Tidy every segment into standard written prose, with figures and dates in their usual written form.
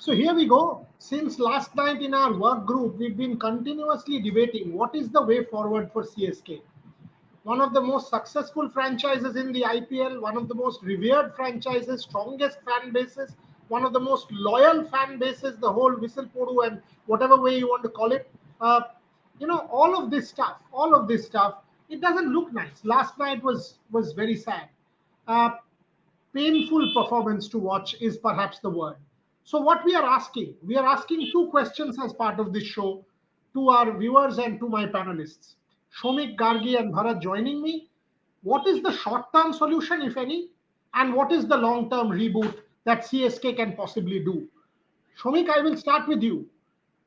So here we go. Since last night in our work group, we've been continuously debating what is the way forward for CSK. One of the most successful franchises in the IPL, one of the most revered franchises, strongest fan bases, one of the most loyal fan bases, the whole whistle podu and whatever way you want to call it. Uh, all of this stuff, it doesn't look nice. Last night was very sad. Uh, Painful performance to watch is perhaps the word. So, what we are asking two questions as part of this show to our viewers and to my panelists. Shomik, Gargi, and Bharat joining me. What is the short term solution, if any? And what is the long term reboot that CSK can possibly do? Shomik, I will start with you.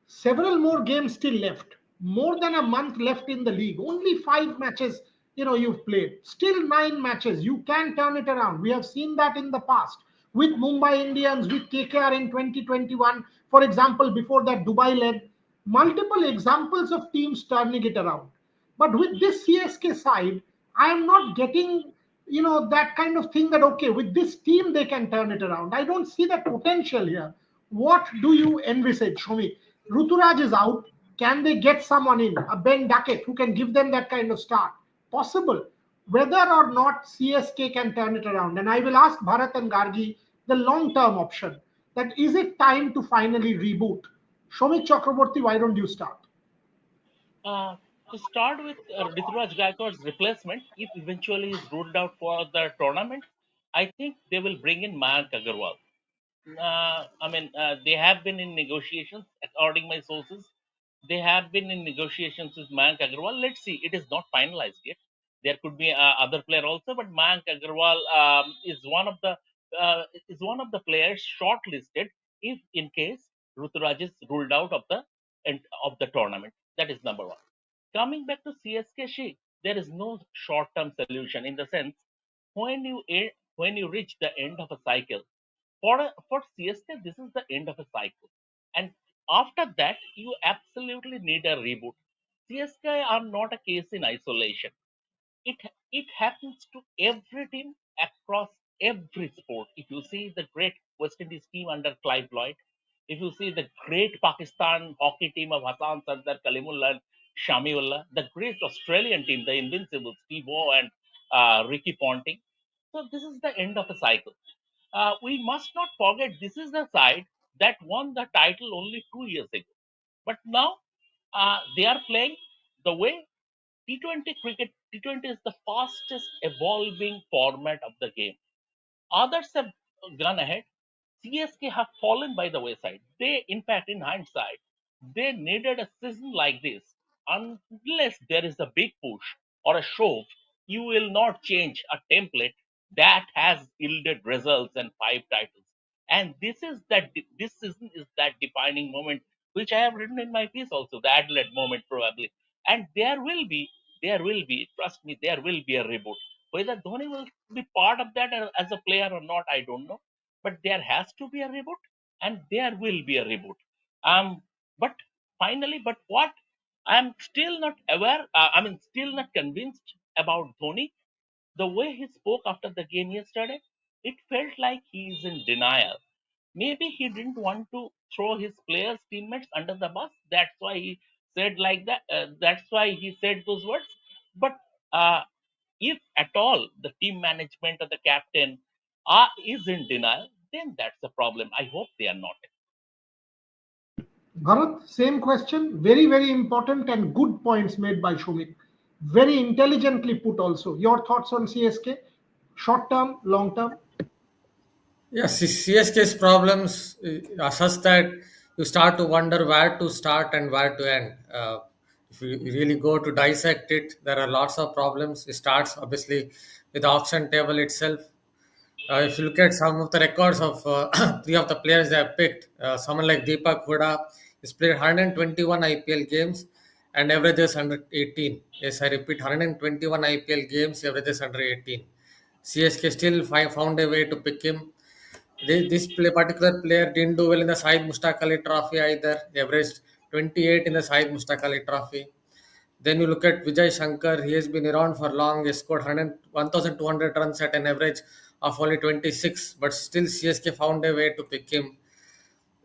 Several more games still left, more than a month left in the league, only 5 matches you've played, still 9 matches. You can turn it around. We have seen that in the past with Mumbai Indians, with KKR in 2021, for example. Before that, Dubai leg, multiple examples of teams turning it around. But with this CSK side, I am not getting that kind of thing that okay, with this team they can turn it around. I don't see that potential here. What do you envisage, Shomik? Ruturaj is out. Can they get someone in, a Ben Duckett, who can give them that kind of start? Possible. Whether or not CSK can turn it around. And I will ask Bharat and Gargi the long term option, that is it time to finally reboot? Shomik Chakraborty, why don't you start? Uh, to start with, Rituraj Gaikwad's replacement, if eventually is ruled out for the tournament, I think they will bring in Mayank Agarwal. They have been in negotiations, according my sources. They have been in negotiations with Mayank Agarwal. Let's see, it is not finalized yet. There could be other player also, but Mayank Agarwal is one of the players shortlisted if in case Ruturaj is ruled out of the end of the tournament. That is number one. Coming back to CSK, there is no short-term solution in the sense when you reach the end of a cycle for CSK, this is the end of a cycle, and after that, you absolutely need a reboot. CSK are not a case in isolation. It it happens to every team across every sport. If you see the great West Indies team under Clive Lloyd, if you see the great Pakistan hockey team of Hassan Sardar, Kalimullah, and Shamiullah, the great Australian team, the Invincibles, Steve O and Ricky Ponting. So this is the end of a cycle. We must not forget this is the side that won the title only 2 years ago. But now they are playing the way T20 cricket. T20 is the fastest evolving format of the game. Others have gone ahead. CSK have fallen by the wayside. They, in fact, in hindsight, they needed a season like this. Unless there is a big push or a shove, you will not change a template that has yielded results and 5 titles. And this season is that defining moment, which I have written in my piece also, the Adelaide moment probably. And trust me, there will be a reboot. Whether Dhoni will be part of that as a player or not, I don't know, but there has to be a reboot and there will be a reboot. But finally, but what I'm still not aware, still not convinced about Dhoni. The way he spoke after the game yesterday, it felt like he is in denial. Maybe he didn't want to throw his players, teammates under the bus. That's why he said like that. That's why he said those words. But uh, if at all the team management or the captain is in denial, then that's the problem. I hope they are not. Bharat, same question. Very, very important and good points made by Shumik. Very intelligently put also. Your thoughts on CSK? Short term, long term? Yes, CSK's problems are such that you start to wonder where to start and where to end. If you really go to dissect it, there are lots of problems. It starts obviously with the auction table itself. If you look at some of the records of three of the players they have picked, someone like Deepak Huda has played 121 IPL games and averages 118. Yes, I repeat, 121 IPL games, averages 118. CSK still found a way to pick him. Particular player didn't do well in the Syed Mushtaq Ali Trophy either. He averaged 28 in the Syed Mushtaq Ali Trophy. Then you look at Vijay Shankar. He has been around for long. He scored 1,200 runs at an average of only 26. But still, CSK found a way to pick him.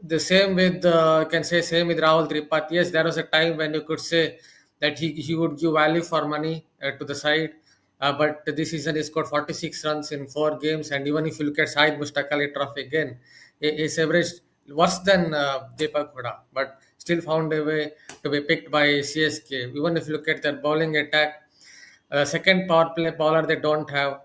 The same with can say same with Rahul Tripathi. Yes, there was a time when you could say that he would give value for money to the side. But this season he scored 46 runs in 4 games, and even if you look at Saeed Mushtaq Ali Trophy again, his average worse than Deepak Huda, but still found a way to be picked by CSK. Even if you look at their bowling attack, second power play bowler they don't have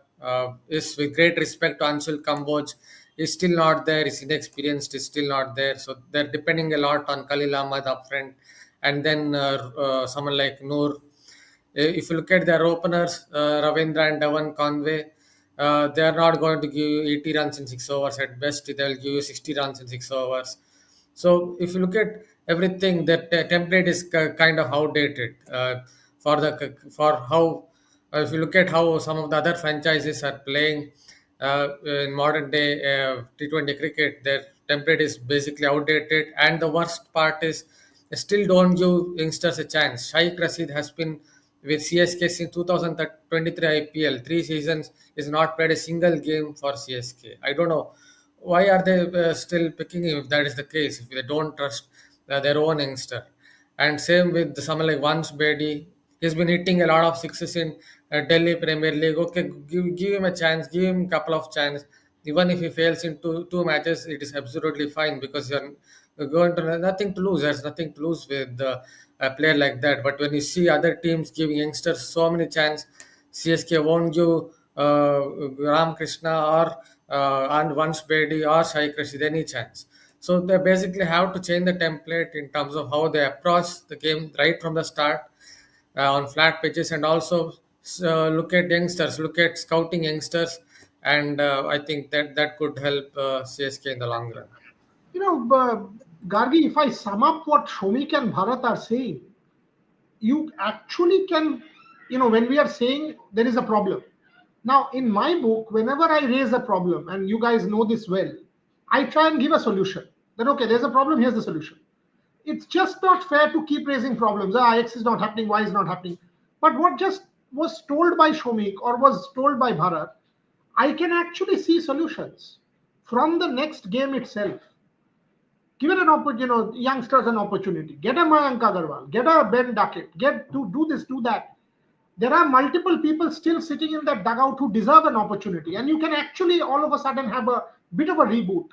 is, with great respect to Anshul Kamboj, is still not there. Is inexperienced. Is still not there. So they're depending a lot on Khalil Ahmad up front, and then someone like Noor. If you look at their openers, Ravindra and Devan Conway, they are not going to give you 80 runs in 6 overs. At best, they'll give you 60 runs in 6 overs. So if you look at everything, that template is kind of outdated for how. If you look at how some of the other franchises are playing in modern day T20 cricket, their template is basically outdated. And the worst part is they still don't give youngsters a chance. Shaikh Rashid has been with CSK since 2023 IPL. 3 seasons is not played a single game for CSK. I don't know why are they still picking him if that is the case, if they don't trust their own youngster. And same with someone like Vansh Bedi. He's been hitting a lot of sixes in Delhi Premier League. Okay, give him a chance, give him a couple of chances. Even if he fails in two matches, it is absolutely fine because you're going to nothing to lose. There's nothing to lose with a player like that. But when you see other teams giving youngsters so many chances, CSK won't give Ram Krishna or and Vansh Bedi or Shaikh Rashid any chance. So they basically have to change the template in terms of how they approach the game right from the start on flat pitches, and also look at youngsters, look at scouting youngsters, and I think that could help CSK in the long run. You know, Gargi, if I sum up what Shomik and Bharat are saying, you actually can, when we are saying there is a problem. Now, in my book, whenever I raise a problem, and you guys know this well, I try and give a solution. That, okay, there's a problem, here's the solution. It's just not fair to keep raising problems. X is not happening, Y is not happening. But what just was told by Shomik or was told by Bharat, I can actually see solutions from the next game itself. Given an opportunity, youngsters an opportunity. Get a Mayank Agarwal, get a Ben Duckett, get to do this, do that. There are multiple people still sitting in that dugout who deserve an opportunity, and you can actually all of a sudden have a bit of a reboot.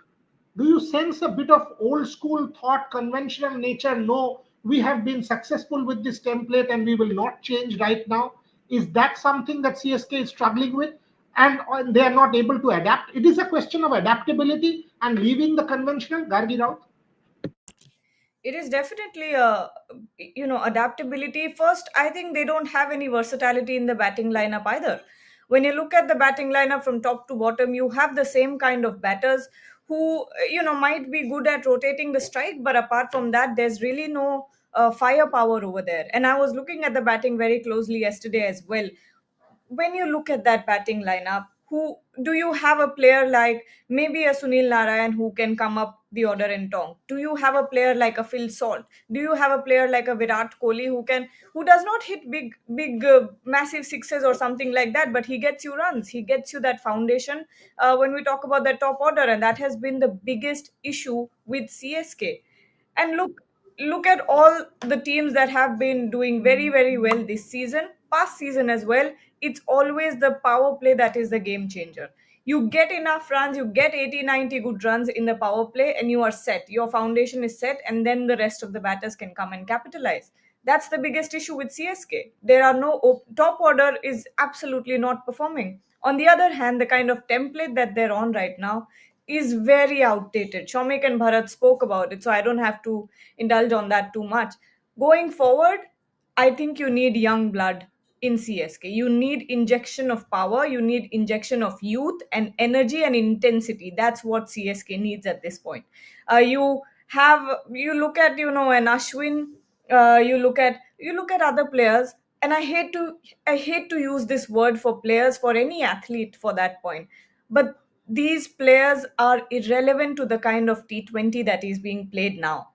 Do you sense a bit of old school thought, conventional nature? No, we have been successful with this template and we will not change right now. Is that something that CSK is struggling with? And they are not able to adapt. It is a question of adaptability and leaving the conventional. Gargi Rao. It is definitely a, adaptability. First, I think they don't have any versatility in the batting lineup either. When you look at the batting lineup from top to bottom, you have the same kind of batters who might be good at rotating the strike, but apart from that, there's really no firepower over there. And I was looking at the batting very closely yesterday as well. When you look at that batting lineup, who do you have a player like maybe a Sunil Narayan who can come up the order in tong? Do you have a player like a Phil Salt? Do you have a player like a Virat Kohli who does not hit big massive sixes or something like that, but he gets you runs, he gets you that foundation when we talk about the top order, and that has been the biggest issue with CSK. And look at all the teams that have been doing very very well this season, past season as well. It's always the power play that is the game changer. You get enough runs, you get 80, 90 good runs in the power play, and you are set, your foundation is set, and then the rest of the batters can come and capitalize. That's the biggest issue with CSK. There are no top order is absolutely not performing. On the other hand, the kind of template that they're on right now is very outdated. Shomik and Bharat spoke about it, so I don't have to indulge on that too much. Going forward, I think you need young blood in CSK. You need injection of power, you need injection of youth and energy and intensity. That's what CSK needs at this point. You look at an Ashwin, you look at other players, and I hate to use this word for players, for any athlete for that point, but these players are irrelevant to the kind of T20 that is being played now.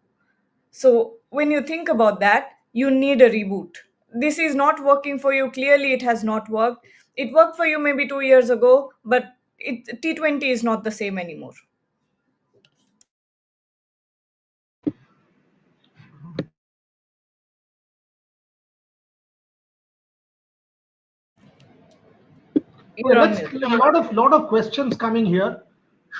So when you think about that, you need a reboot. This is not working for you. Clearly, it has not worked. It worked for you maybe 2 years ago, but T20 is not the same anymore. Okay, You're on let's mute. a lot of questions coming here.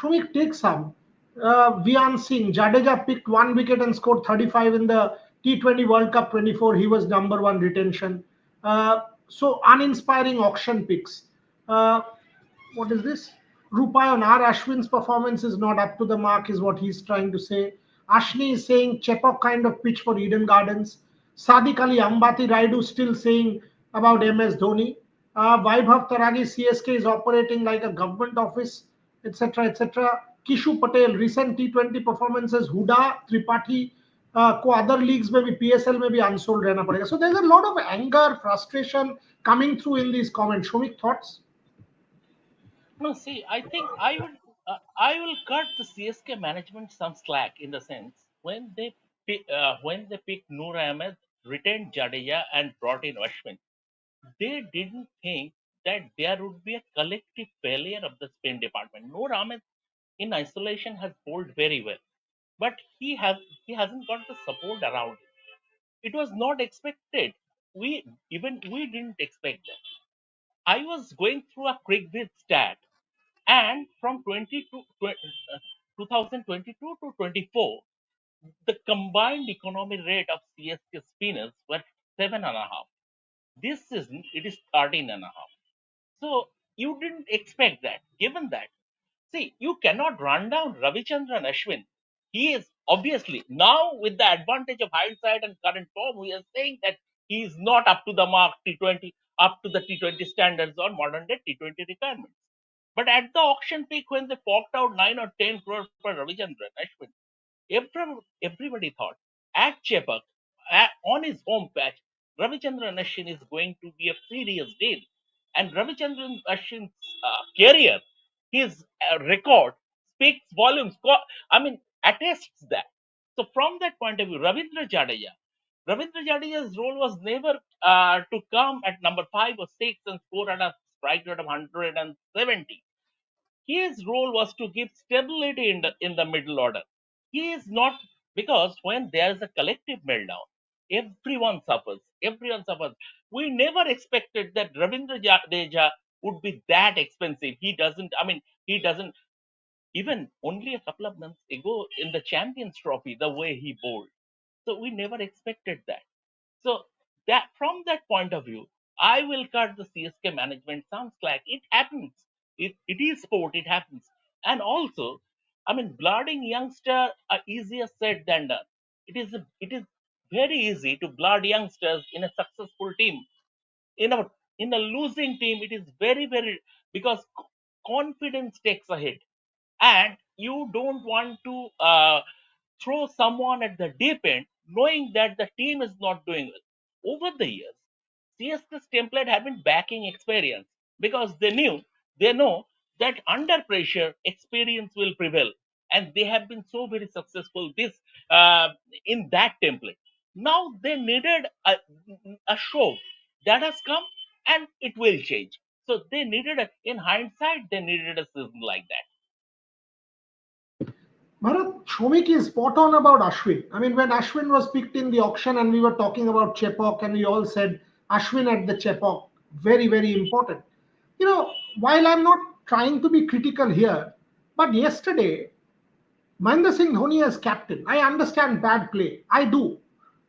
Shumik, take some. Vian Singh, Jadeja picked one wicket and scored 35 in the T20 World Cup 24. He was number one retention. So uninspiring auction picks. Uh, what is this? Rupayan R. Ashwin's performance is not up to the mark, is what he's trying to say. Ashni is saying Chepauk kind of pitch for Eden Gardens. Sadiq Ali Ambati Raidu still saying about MS Dhoni. Vaibhav Taragi CSK is operating like a government office, etc. etc. Kishu Patel recent T20 performances. Huda Tripathi को other leagues में भी PSL में भी unsold रहना पड़ेगा. So there's a lot of anger, frustration coming through in these comments. Shumik, thoughts? No, see, I think I will cut the CSK management some slack in the sense when they picked Noor Ahmed, retained Jadeja, and brought in Ashwin. They didn't think that there would be a collective failure of the spin department. Noor Ahmed in isolation has bowled very well, but he hasn't got the support around him. It was not expected. We didn't expect that. I was going through a quick stat, and from 2022 to 24, the combined economy rate of CSK spinners were 7.5. This season, it is 13.5. So you didn't expect that. Given that, see, you cannot run down Ravichandran Ashwin. He is obviously now with the advantage of hindsight and current form, we are saying that he is not up to the mark T20, up to the T20 standards or modern day T20 requirements. But at the auction peak, when they forked out 9 or 10 crore for Ravichandran Ashwin, everybody thought at Chepak, on his home patch, Ravichandran Ashwin is going to be a serious deal. And Ravichandran Ashwin's career, his record speaks volumes. I mean, attests that. So from that point of view, Ravindra Jadeja's role was never to come at number 5 or 6 and score at a strike rate of 170. His role was to give stability in the middle order. He is not, because when there is a collective meltdown, everyone suffers. Everyone suffers. We never expected that Ravindra Jadeja would be that expensive. He doesn't. I mean, he doesn't. Even only a couple of months ago in the Champions Trophy, the way he bowled. So we never expected that. So that from that point of view, I will cut the CSK management some slack. It happens. It is sport. It happens. And also, I mean, blooding youngster are easier said than done. It is very easy to blood youngsters in a successful team. In a losing team, it is very because confidence takes a hit, and you don't want to throw someone at the deep end knowing that the team is not doing well. Over the years, CSK's template have been backing experience because they know that under pressure, experience will prevail. And they have been so very successful uh, in that template. Now they needed a show that has come, and it will change. So in hindsight, they needed a season like that. Bharat, Shomik is spot on about Ashwin. I mean, when Ashwin was picked in the auction and we were talking about Chepauk and we all said Ashwin at the Chepauk, very, very important. While I'm not trying to be critical here, but yesterday, Mahendra Singh Dhoni as captain, I understand bad play. I do.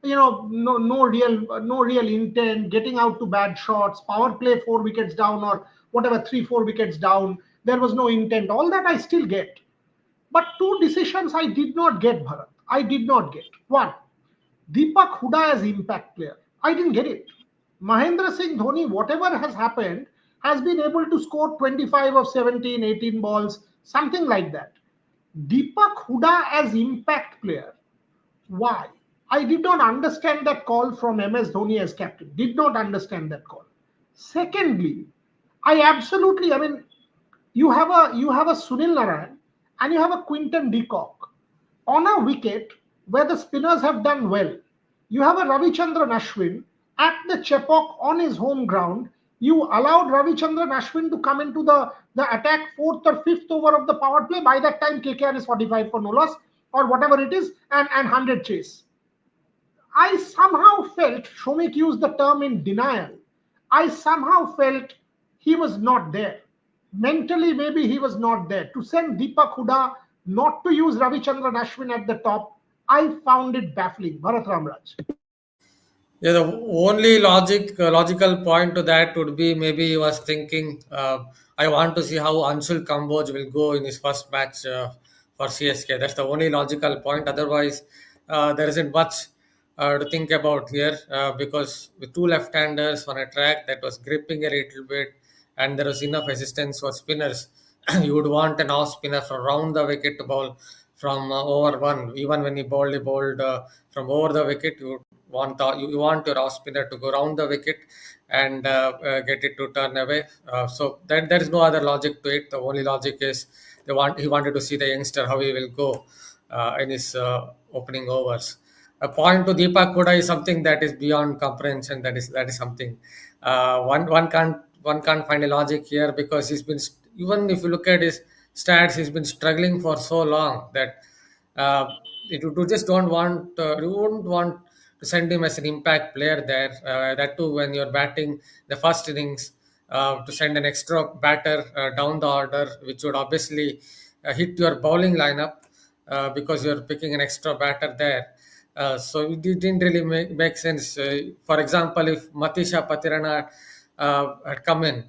No real intent, getting out to bad shots, power play 4 wickets down or whatever, 3, 4 wickets down. There was no intent. All that I still get. But two decisions I did not get, Bharat. I did not get. One, Deepak Huda as impact player. I didn't get it. Mahendra Singh Dhoni, whatever has happened, has been able to score 25 of 17, 18 balls, something like that. Deepak Huda as impact player. Why? I did not understand that call from MS Dhoni as captain. Did not understand that call. Secondly, I mean, you have a Sunil Narayan and you have a Quinton de Kock on a wicket where the spinners have done well. You have a Ravichandran Ashwin at the Chepauk on his home ground. You allowed Ravichandran Ashwin to come into the attack fourth or fifth over of the power play. By that time, KKR is 45 for no loss or whatever it is, and 100 chase. I somehow felt, Shomik used the term in denial. I somehow felt he was not there. Mentally, maybe he was not there. To send Deepak Huda, not to use Ravichandran Ashwin at the top, I found it baffling. Bharat Ramraj. Yeah, the only logical point to that would be maybe he was thinking, I want to see how Anshul Kamboj will go in his first match for CSK. That's the only logical point. Otherwise, there isn't much to think about here because with two left-handers on a track that was gripping a little bit and there was enough assistance for spinners, you would want an off spinner from round the wicket to bowl from over one. Even when he bowled from over the wicket, you want your off spinner to go round the wicket and get it to turn away. So that there is no other logic to it. The only logic is he wanted to see the youngster how he will go in his opening overs. A point to Deepak Huda is something that is beyond comprehension. That is something one can't find a logic here because even if you look at his stats, he's been struggling for so long that you just don't want you wouldn't want to send him as an impact player there. That too when you're batting the first innings, to send an extra batter down the order, which would obviously hit your bowling lineup because you're picking an extra batter there. So it didn't really make sense. For example, if Matisha Patirana had come in,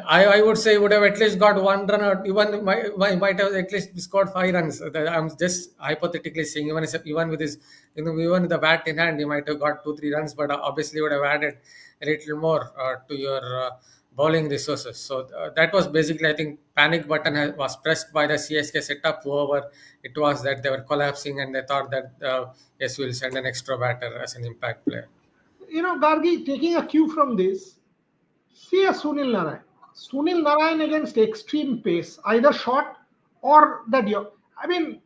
I would say he would have at least got one run, or even might have at least scored 5 runs. I'm just hypothetically saying, even with his, even with the bat in hand, he might have got 2-3 runs, but obviously would have added a little more to your bowling resources. So that was basically, I think, panic button was pressed by the CSK setup, whoever it was, that they were collapsing and they thought that yes, we'll send an extra batter as an impact player. Gargi, taking a cue from this, see a Sunil Narayan. Sunil Narayan against extreme pace, either short or that you. I mean,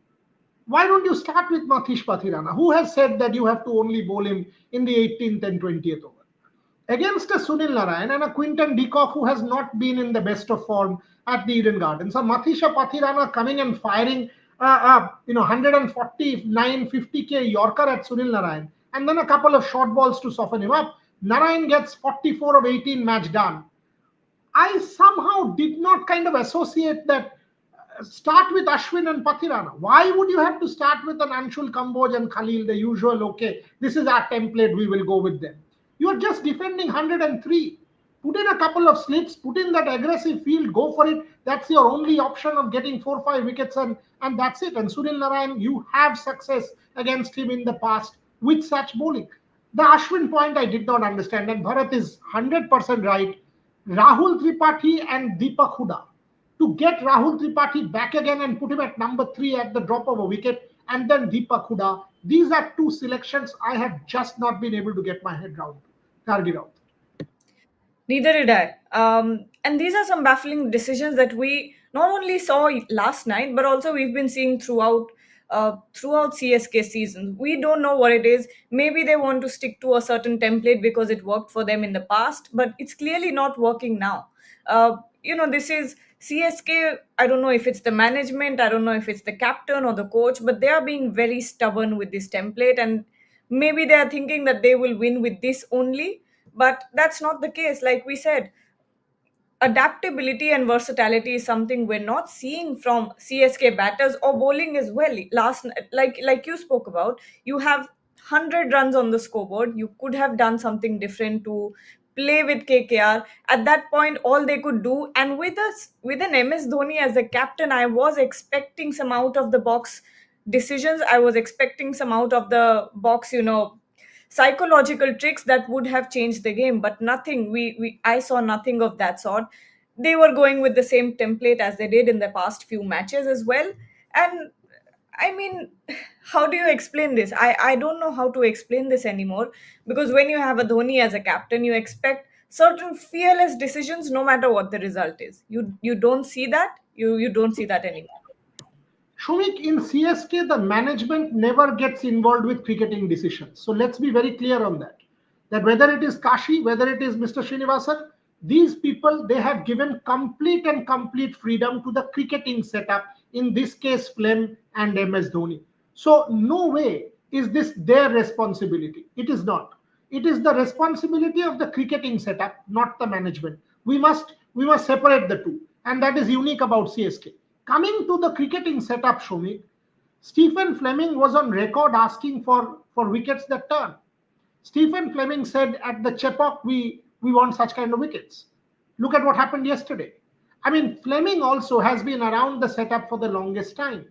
why don't you start with Mathish Pathirana? Who has said that you have to only bowl him in the 18th and 20th over? Against a Sunil Narayan and a Quinton de Kock who has not been in the best of form at the Eden Gardens. So Mathisha Pathirana coming and firing 149, 50k Yorker at Sunil Narayan, and then a couple of short balls to soften him up. Narayan gets 44 of 18, match done. I somehow did not kind of associate that. Start with Ashwin and Pathirana. Why would you have to start with an Anshul Kamboj and Khalil, the usual, okay, this is our template, we will go with them? You are just defending 103. Put in a couple of slits, put in that aggressive field, go for it. That's your only option of getting 4-5 wickets, and that's it. And Sunil Narayan, you have success against him in the past with such bowling. The Ashwin point I did not understand, and Bharat is 100% right. Rahul Tripathi and Deepak Huda. To get Rahul Tripathi back again and put him at number 3 at the drop of a wicket, and then Deepak Huda. These are two selections I have just not been able to get my head round. Gargi Raut. Neither did I. And these are some baffling decisions that we not only saw last night, but also we've been seeing throughout CSK season. We don't know what it is. Maybe they want to stick to a certain template because it worked for them in the past, but it's clearly not working now. This is CSK. I don't know if it's the management, I don't know if it's the captain or the coach, but they are being very stubborn with this template, and maybe they are thinking that they will win with this only, but that's not the case. Like we said, adaptability and versatility is something we're not seeing from CSK batters or bowling as well. Like you spoke about, you have 100 runs on the scoreboard. You could have done something different to play with KKR. At that point, all they could do, and with an MS Dhoni as a captain, I was expecting some out of the box decisions. I was expecting some out of the box, psychological tricks that would have changed the game, but nothing. I saw nothing of that sort. They were going with the same template as they did in the past few matches as well. And I mean, how do you explain this? I don't know how to explain this anymore, because when you have a Dhoni as a captain, you expect certain fearless decisions no matter what the result is. You don't see that. You don't see that anymore. Shumik, in CSK, the management never gets involved with cricketing decisions. So let's be very clear on that. That whether it is Kashi, whether it is Mr. Srinivasan, these people, they have given complete freedom to the cricketing setup, in this case, Flem and MS Dhoni. So no way is this their responsibility. It is not. It is the responsibility of the cricketing setup, not the management. We must We must separate the two, and that is unique about CSK. Coming to the cricketing setup, Shomik, Stephen Fleming was on record asking for wickets that turn. Stephen Fleming said at the Chepauk, we want such kind of wickets. Look at what happened yesterday. I mean, Fleming also has been around the setup for the longest time.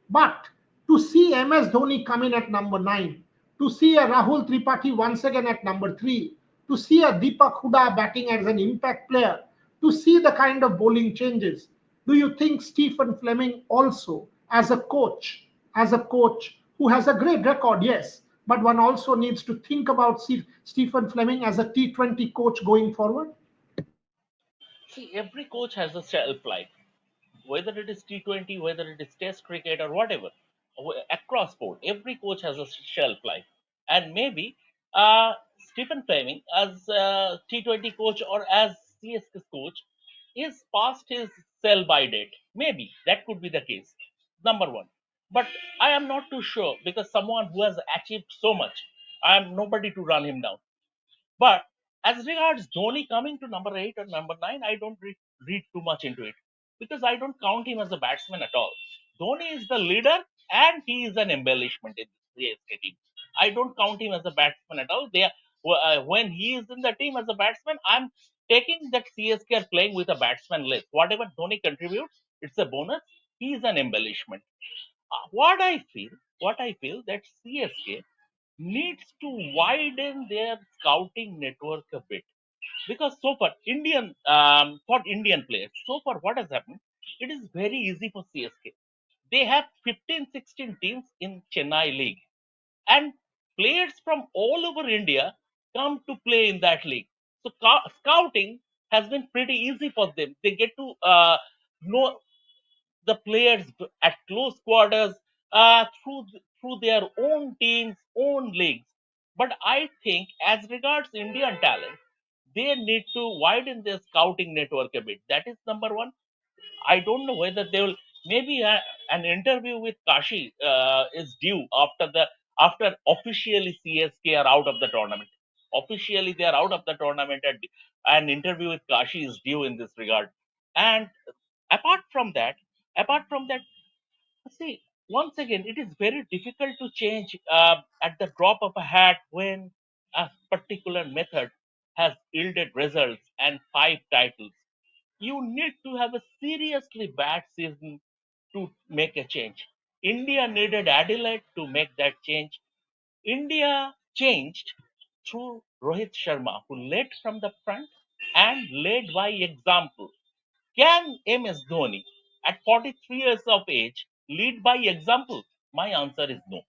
But to see MS Dhoni come in at number 9, to see a Rahul Tripathi once again at number 3, to see a Deepak Huda batting as an impact player, to see the kind of bowling changes, do you think Stephen Fleming also, as a coach who has a great record, yes, but one also needs to think about Stephen Fleming as a T20 coach going forward? See, every coach has a shelf life, whether it is T20, whether it is Test cricket or whatever, across board, every coach has a shelf life. And maybe Stephen Fleming, as a T20 coach or as CSK coach, is past his sell by date. Maybe that could be the case. Number one. But I am not too sure because someone who has achieved so much, I am nobody to run him down. But as regards Dhoni coming to number 8 or number 9, I don't read too much into it because I don't count him as a batsman at all. Dhoni is the leader and he is an embellishment in the CSK team. I don't count him as a batsman at all. When he is in the team as a batsman, I'm taking that CSK are playing with a batsman list. Whatever Dhoni contributes, it's a bonus. He is an embellishment. What I feel that CSK needs to widen their scouting network a bit because so far for Indian players, so far what has happened, it is very easy for CSK. They have 15, 16 teams in Chennai league, and players from all over India come to play in that league. So scouting has been pretty easy for them. They get to know the players at close quarters through their own teams, own leagues. But I think, as regards Indian talent, they need to widen their scouting network a bit. That is number one. I don't know whether they will. Maybe an interview with Kashi is due after officially CSK are out of the tournament. Officially, they are out of the tournament, and an interview with Kashi is due in this regard. And apart from that, apart from that, see, once again, it is very difficult to change at the drop of a hat when a particular method has yielded results and 5 titles. You need to have a seriously bad season to make a change. India needed Adelaide to make that change. India changed through Rohit Sharma, who led from the front and led by example. Can MS Dhoni, at 43 years of age, lead by example? My answer is no.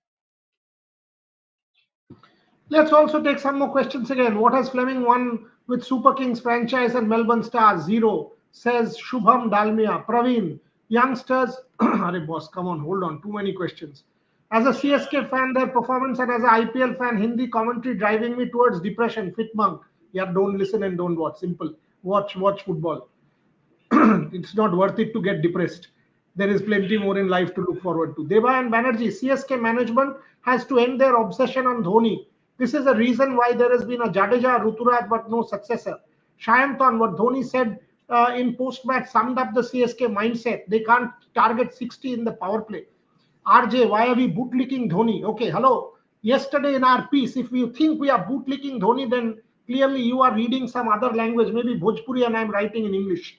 Let's also take some more questions again. What has Fleming won with Super Kings franchise and Melbourne Stars? Zero, says Shubham Dalmia. Praveen, youngsters. Arey boss, come on, hold on. Too many questions. As a CSK fan, their performance, and as an IPL fan, Hindi commentary driving me towards depression. Fit monk. Yeah, don't listen and don't watch. Simple. Watch football. It's not worth it to get depressed. There is plenty more in life to look forward to. Deva and Banerjee, CSK management has to end their obsession on Dhoni. This is the reason why there has been a Jadeja, Ruturaj, but no successor. Shayantan, what Dhoni said in post-match summed up the CSK mindset. They can't target 60 in the power play. RJ, why are we bootlicking Dhoni? Okay, hello. Yesterday in our piece, if you think we are bootlicking Dhoni, then clearly you are reading some other language, maybe Bhojpuri, and I'm writing in English.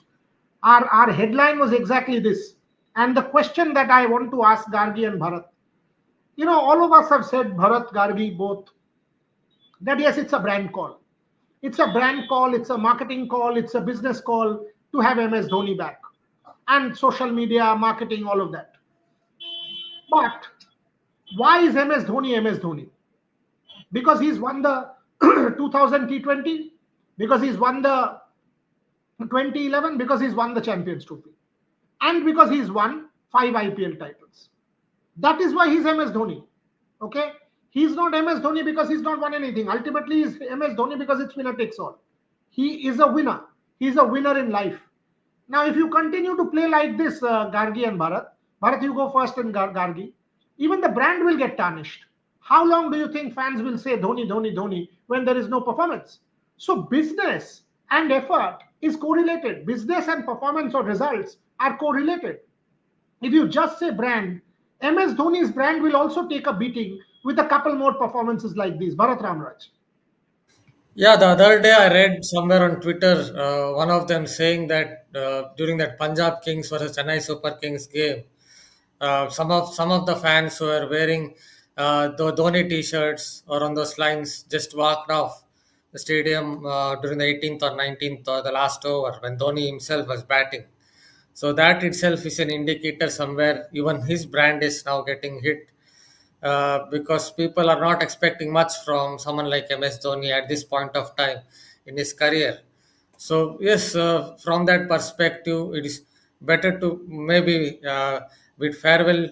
Our headline was exactly this. And the question that I want to ask Gargi and Bharat, all of us have said, Bharat, Gargi, both, that yes, it's a brand call. It's a brand call, it's a marketing call, it's a business call to have MS Dhoni back. And social media, marketing, all of that. But why is MS Dhoni MS Dhoni? Because he's won the 2000 T20, because he's won the 2011, because he's won the Champions Trophy, and because he's won 5 IPL titles. That is why he's MS Dhoni. Okay? He's not MS Dhoni because he's not won anything. Ultimately, he's MS Dhoni because it's winner takes all. He is a winner. He's a winner in life. Now, if you continue to play like this, Gargi and Bharat, you go first and Gargi, even the brand will get tarnished. How long do you think fans will say Dhoni, Dhoni, Dhoni when there is no performance? So, business and effort is correlated. Business and performance or results are correlated. If you just say brand, MS Dhoni's brand will also take a beating with a couple more performances like these. Bharat Ramraj. Yeah, the other day I read somewhere on Twitter, one of them saying that during that Punjab Kings versus Chennai Super Kings game, some of the fans who were wearing the Dhoni T-shirts or on those lines just walked off the stadium during the 18th or 19th or the last over when Dhoni himself was batting. So that itself is an indicator somewhere even his brand is now getting hit because people are not expecting much from someone like MS Dhoni at this point of time in his career. So yes, from that perspective, it is better to maybe bid farewell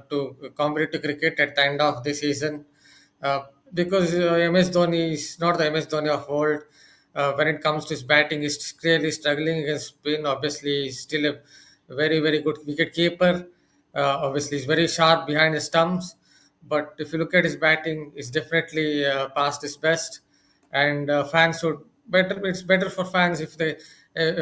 to competitive cricket at the end of the season uh, because MS Dhoni is not the MS Dhoni of old. When it comes to his batting, he's clearly struggling against spin. Obviously, he's still a very, very good wicket keeper. Obviously, he's very sharp behind the stumps. But if you look at his batting, it's definitely past his best. And fans should better. It's better for fans if they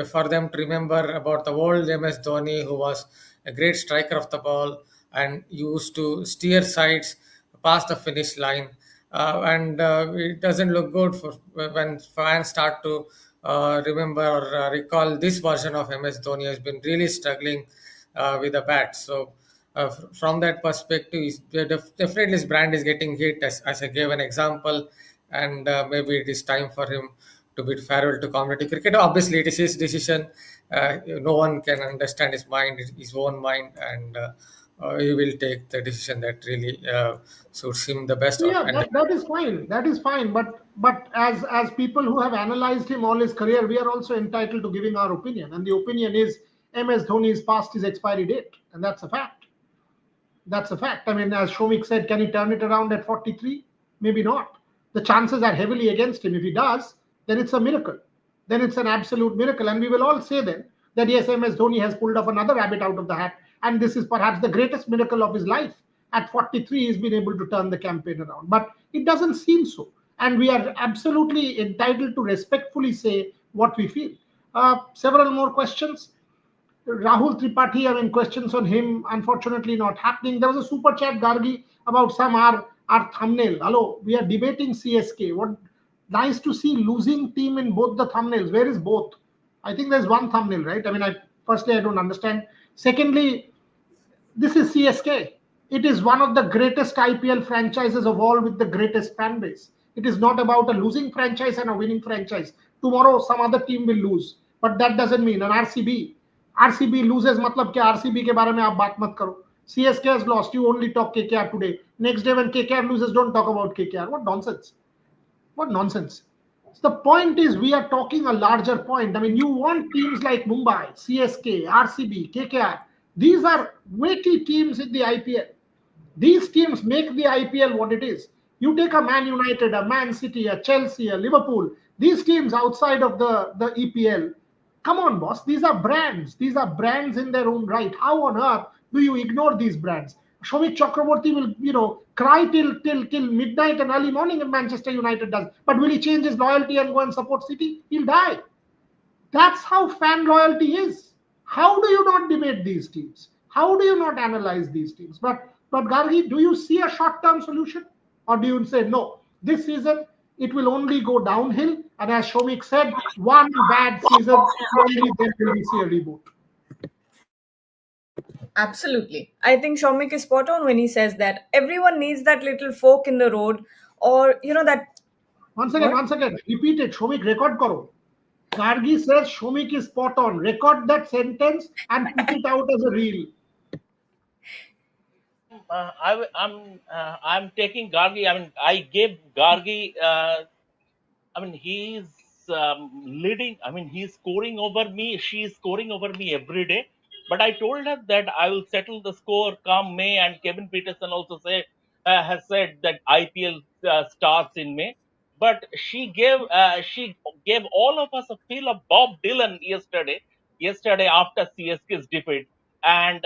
for them to remember about the old MS Dhoni, who was a great striker of the ball and used to steer sides past the finish line. And it doesn't look good for when fans start to remember or recall this version of MS Dhoni has been really struggling with the bat. So from that perspective, definitely his brand is getting hit as I gave an example, and maybe it is time for him to bid farewell to competitive cricket. Obviously, it is his decision. No one can understand his mind, his own mind, and he will take the decision that really suits him the best. Yeah, And that is fine. That is fine. But as people who have analyzed him all his career, we are also entitled to giving our opinion. And the opinion is MS Dhoni is past his expiry date, and that's a fact. That's a fact. I mean, as Shomik said, can he turn it around at 43? Maybe not. The chances are heavily against him. If he does, then it's a miracle. Then it's an absolute miracle. And we will all say then that yes, MS Dhoni has pulled off another rabbit out of the hat. And this is perhaps the greatest miracle of his life. At 43, he's been able to turn the campaign around. But it doesn't seem so. And we are absolutely entitled to respectfully say what we feel. Several more questions. Rahul Tripathi, I mean, questions on him, unfortunately not happening. There was a super chat, Gargi, about some our thumbnail. Hello, we are debating CSK. What nice to see losing team in both the thumbnails. Where is both? I think there's one thumbnail, right? I mean, firstly I don't understand. Secondly, this is CSK. It is one of the greatest IPL franchises of all with the greatest fan base. It is not about a losing franchise and a winning franchise. Tomorrow, some other team will lose. But that doesn't mean an RCB loses मतलब क्या RCB के बारे में आप बात मत करो. CSK has lost. You only talk KKR today. Next day when KKR loses, don't talk about KKR. What nonsense. What nonsense. The point is, we are talking a larger point. I mean, you want teams like Mumbai, CSK, RCB, KKR. These are weighty teams in the IPL. These teams make the IPL what it is. You take a Man United, a Man City, a Chelsea, a Liverpool, these teams outside of the EPL. Come on, boss. These are brands. These are brands in their own right. How on earth do you ignore these brands? Shomik Chakraborty will, cry till midnight and early morning if Manchester United does. But will he change his loyalty and go and support City? He'll die. That's how fan loyalty is. How do you not debate these teams? How do you not analyze these teams? But Gargi, do you see a short-term solution, or do you say no? This season it will only go downhill, and as Shomik said, one bad season only then will we see a reboot. Absolutely. I think Shomik is spot on when he says that everyone needs that little fork in the road, or that what? Once again, repeat it. Shomik, record karo. Gargi says Shomik is spot on. Record that sentence and put it out as a reel. I'm taking Gargi. I mean, I gave Gargi. I mean, he's leading. I mean, he's scoring over me. She's scoring over me every day. But I told her that I will settle the score come May. And Kevin Peterson also has said that IPL starts in May. But she gave all of us a feel of Bob Dylan yesterday. Yesterday after CSK's defeat, and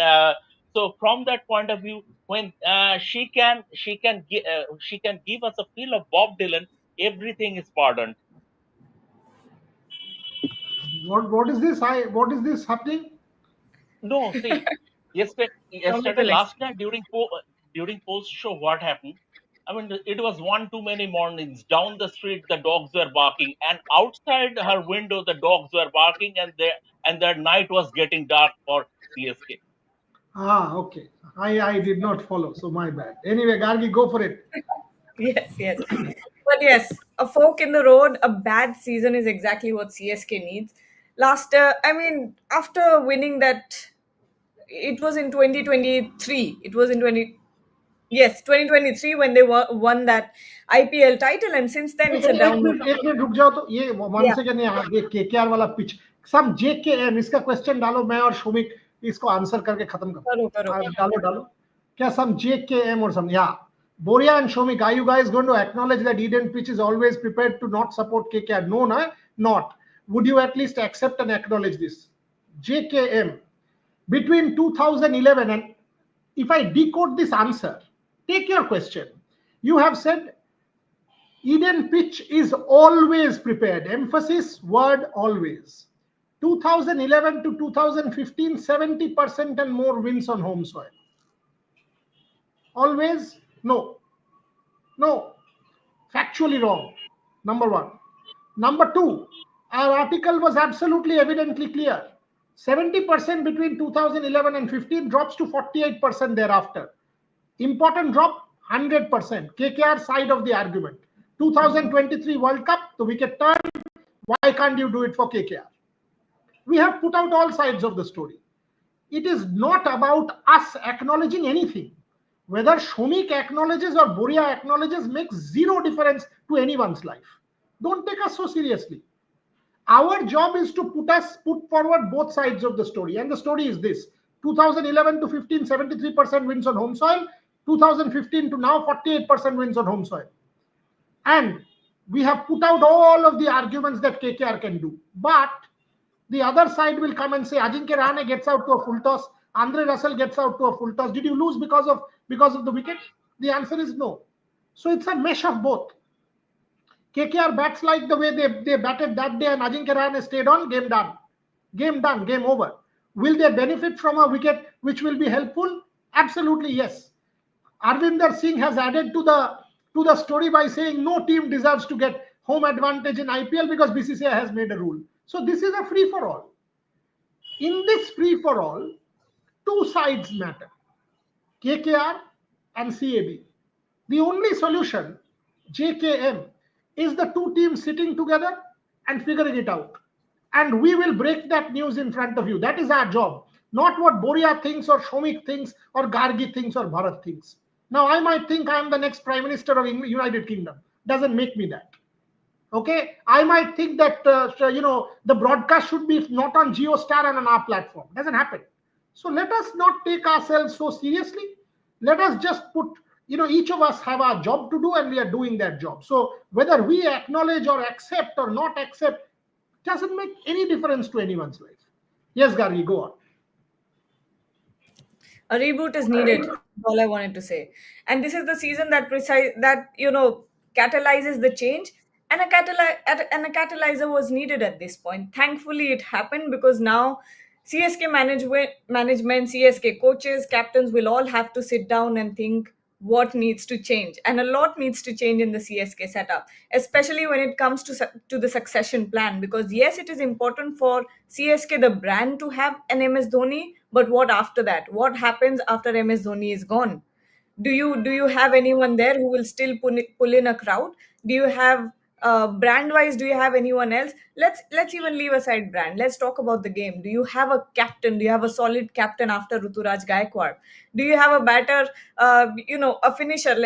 so from that point of view, when she can give us a feel of Bob Dylan, everything is pardoned. What is this? What is this happening? No, see, yesterday, Comical last expression. night during post show, what happened? I mean, it was one too many mornings. Down the street, the dogs were barking, and outside her window, the dogs were barking, and their night was getting dark for CSK. Ah, okay. I did not follow, so my bad. Anyway, Gargi, go for it. Yes, yes. But yes, a fork in the road, a bad season is exactly what CSK needs. I mean, after winning that, it was in 2023. It was in 2023 when they won that IPL title, and since then it's a downward. एक minute रुक जाओ तो ये one Yeah, second ये KKR वाला pitch सम JKM इसका question डालो मैं और शोमिक इसको आंसर करके खत्म करो करो. करो डालो डालो क्या सम जेकेएम और सम या Boria and Shomik, are you guys going to acknowledge that Eden Pitch is always prepared to not support KKR? No, no, not. Would you at least accept and acknowledge this? JKM. Between 2011 and if I decode this answer, take your question. You have said Eden pitch is always prepared. Emphasis word always. 2011 to 2015, 70% and more wins on home soil. Always? No. No. Factually wrong. Number one. Number two, our article was absolutely evidently clear. 70% between 2011 and 15 drops to 48% thereafter. Important drop 100%. KKR side of the argument. 2023 World Cup, the wicket turn. Why can't you do it for KKR? We have put out all sides of the story. It is not about us acknowledging anything. Whether Shomik acknowledges or Boria acknowledges makes zero difference to anyone's life. Don't take us so seriously. Our job is to put forward both sides of the story. And the story is this: 2011 to 15, 73% wins on home soil. 2015 to now, 48% wins on home soil. And we have put out all of the arguments that KKR can do. But the other side will come and say Ajinkya Rahane gets out to a full toss, Andre Russell gets out to a full toss. Did you lose because of the wicket? The answer is no. So it's a mesh of both. KKR bats like the way they batted that day, and Ajinkya Rahane stayed on. Game done. Game done. Game over. Will they benefit from a wicket which will be helpful? Absolutely yes. Arvinder Singh has added to the story by saying no team deserves to get home advantage in IPL because BCCI has made a rule. So this is a free for all. In this free for all, two sides matter: KKR and CAB. The only solution, JKM, is the two teams sitting together and figuring it out. And we will break that news in front of you. That is our job. Not what Boria thinks or Shomik thinks or Gargi thinks or Bharat thinks. Now, I might think I am the next Prime Minister of United Kingdom. Doesn't make me that. Okay, I might think that the broadcast should be not on GeoStar and on our platform. Doesn't happen. So let us not take ourselves so seriously. Let us just put, each of us have our job to do, and we are doing that job. So whether we acknowledge or accept or not accept doesn't make any difference to anyone's life. Yes, Gargi, go on. A reboot is needed. All I wanted to say. And this is the season that catalyzes the change. And a catalyzer was needed at this point. Thankfully, it happened because now CSK management, CSK coaches, captains will all have to sit down and think what needs to change, and a lot needs to change in the CSK setup, especially when it comes to the succession plan. Because yes, it is important for CSK the brand to have an MS Dhoni, but what after that? What happens after MS Dhoni is gone? Do you have anyone there who will still pull in a crowd? Do you have brand wise, do you have anyone else? Let's even leave aside brand. Let's talk about the game. Do you have a captain? Do you have a solid captain after Ruturaj Gaikwad? Do you have a batter, a finisher?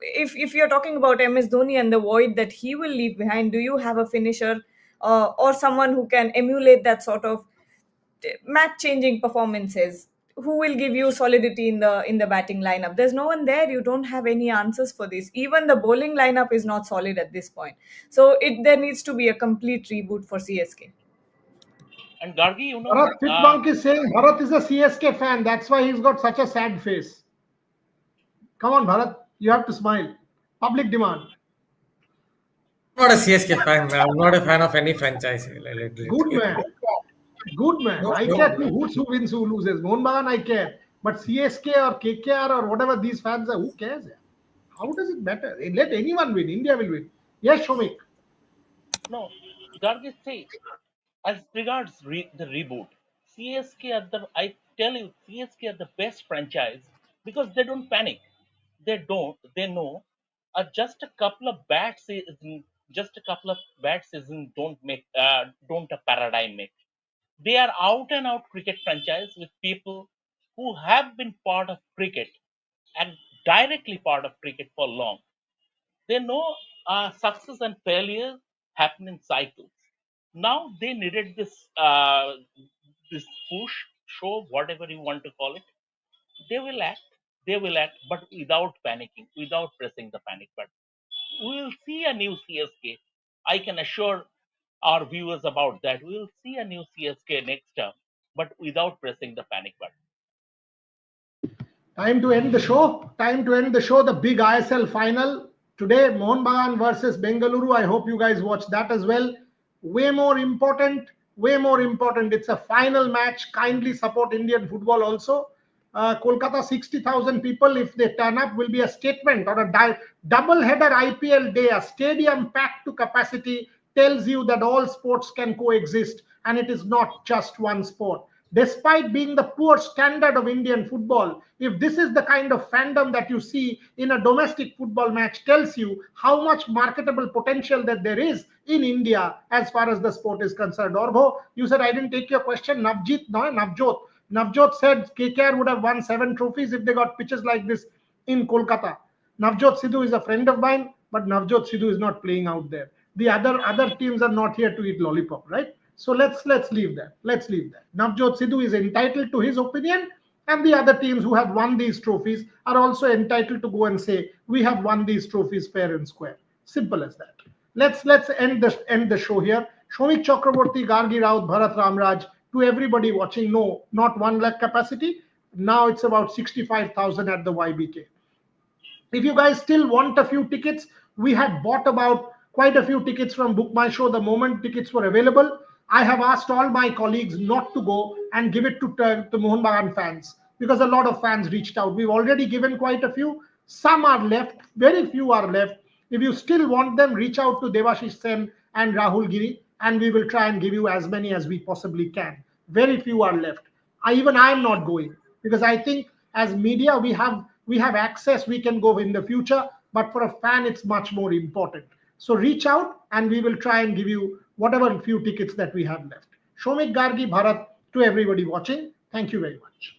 If you're talking about MS Dhoni and the void that he will leave behind, do you have a finisher, or someone who can emulate that sort of match changing performances, who will give you solidity in the batting lineup? There's no one there. You don't have any answers for this. Even the bowling lineup is not solid at this point. So there needs to be a complete reboot for CSK. And Gargi, Bharat Fitbank is saying Bharat is a CSK fan. That's why he's got such a sad face. Come on, Bharat. You have to smile. Public demand. I'm not a CSK fan. I'm not a fan of any franchise. Good man. Good man. No, I no. care too. Who wins, who loses. Mohun Bagan, I care. But CSK or KKR or whatever these fans are, who cares? Yeah? How does it matter? Let anyone win. India will win. Yes, Shomik. No, Gargi, say, as regards the reboot, CSK are the, I tell you, CSK are the best franchise because they don't panic. They know just a couple of bad seasons, just a couple of bad seasons don't a paradigm make. They are out and out cricket franchise with people who have been part of cricket and directly part of cricket for long. They know success and failure happen in cycles. Now they needed this push, show, whatever you want to call it. They will act. They will act, but without panicking, without pressing the panic button. We will see a new CSK. I can assure our viewers about that. We will see a new CSK next term, but without pressing the panic button. Time to end the show. Time to end the show. The big ISL final today, Mohun Bagan versus Bengaluru. I hope you guys watch that as well. Way more important. Way more important. It's a final match. Kindly support Indian football also. Kolkata 60,000 people, if they turn up, will be a statement or a double header IPL day. A stadium packed to capacity tells you that all sports can coexist and it is not just one sport. Despite being the poor standard of Indian football, if this is the kind of fandom that you see in a domestic football match, tells you how much marketable potential that there is in India as far as the sport is concerned. Orbo, you said I didn't take your question. Navjit, no, Navjot. Navjot said KKR would have won 7 trophies if they got pitches like this in Kolkata. Navjot Sidhu is a friend of mine, but Navjot Sidhu is not playing out there. The other teams are not here to eat lollipop, right? So let's leave that. Let's leave that. Navjot Sidhu is entitled to his opinion, and the other teams who have won these trophies are also entitled to go and say we have won these trophies fair and square. Simple as that. Let's end the show here. Shomik Chakraborty, Gargi Raut, Bharat Ramraj, to everybody watching. No, not 1 lakh capacity. Now it's about 65,000 at the YBK. If you guys still want a few tickets, we had bought about quite a few tickets from Book My Show the moment tickets were available. I have asked all my colleagues not to go and give it to Mohun Bagan fans because a lot of fans reached out. We've already given quite a few. Some are left, very few are left. If you still want them, reach out to Devashish Sen and Rahul Giri, and we will try and give you as many as we possibly can. Very few are left. I am not going because I think as media we have access. We can go in the future, but for a fan, it's much more important. So reach out, and we will try and give you whatever few tickets that we have left. Shomik, Gargi, Bharat, to everybody watching. Thank you very much.